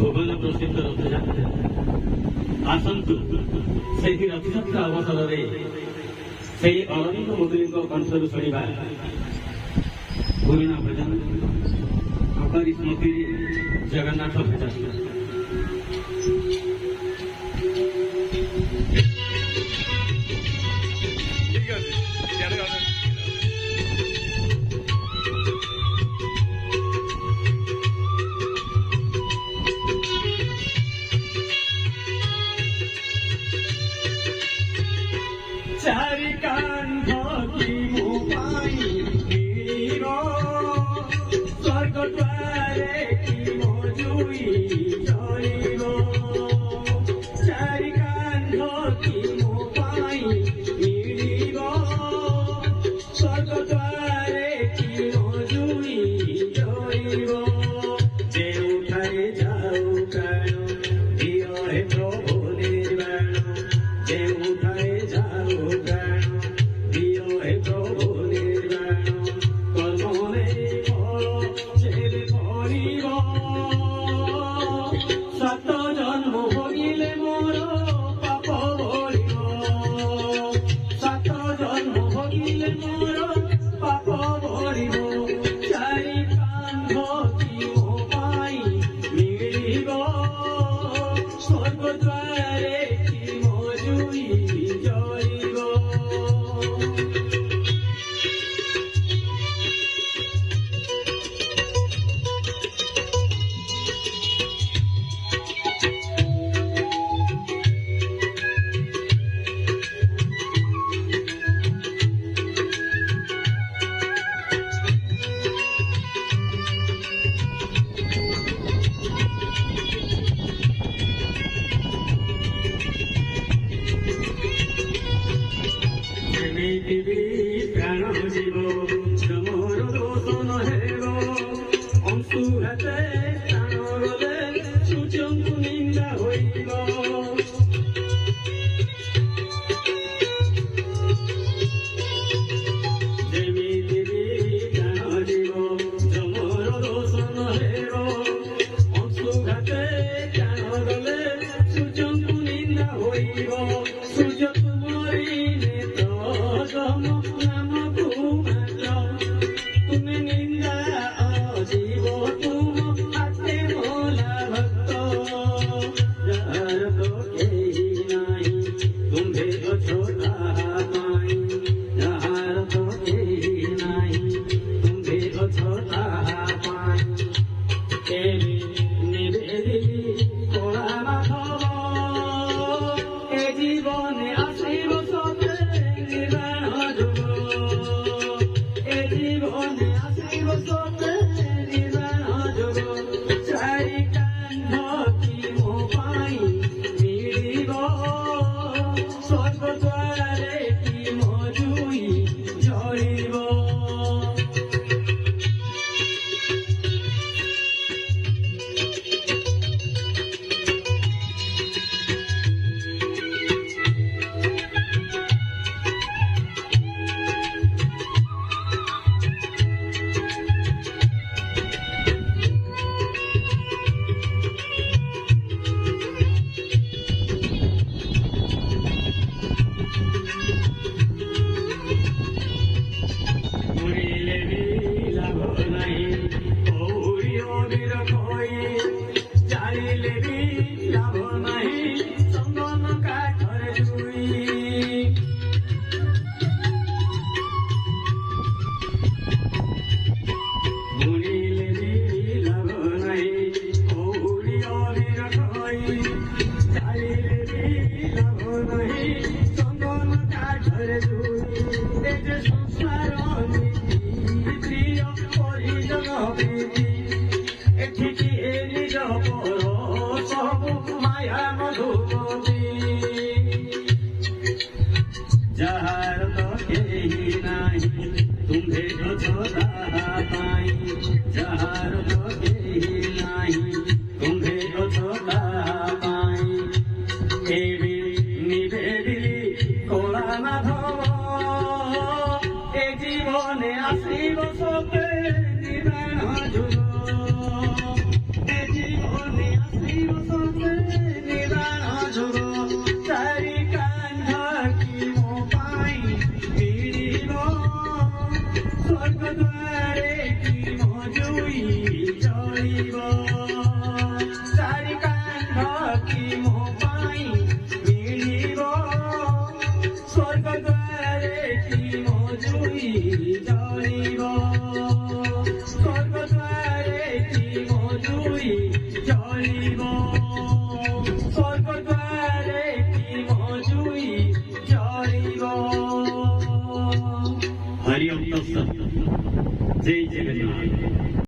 भुवन प्रसिद्ध रथयात्रा आसतु से रथयात्रा अवसर में से अरविंद मोदी कंठर शुणा पुराणा भजन हमारी स्मृति जगन्नाथ भजन। चारि कांध की मोबाई मीरो स्वर्ग द्वारे की मोजुई जइबो चारि कांध की मोबाई मीरो स्वर्ग द्वारे की मोजुई जइबो देउठारे जाऊ कानो दियो हे प्रभु निर्वाण देउठारे जाऊ प्राण जीव जमर दोषन हेब अंशुघाते प्राण गले सूर्य को निंदा होइब जेमिति प्राण जीव जमर दोषन हेब अंशुघाते प्राण गले सूर्य को निंदा होइब सूर्य तुम्हारी तुम्हें निंदा जीव तुम हाथे मोला भक्त यार तो कही नहीं तुम्हें तो छोटा पाई यार तो कही नहीं तुम्हें तो छोटा पाई निवेदी कोला माधव ए जीवन आशीर्व जहार तो कही नहीं तुम्हें तो छोड़ा पाई जहार तो कही नहीं तुम्हें तो छोड़ा पाई निवेदी कोला माधव ए जीवने आसीब सते निबाण जुग ए जीवने आसीब ଦ୍ୱାରେ କି ମଜୁଇ ଚଳିବ ଚାରି କାନ୍ଧ କି ମୋ ପାଇଁ ମିଳିବ ସ୍ୱର୍ଗ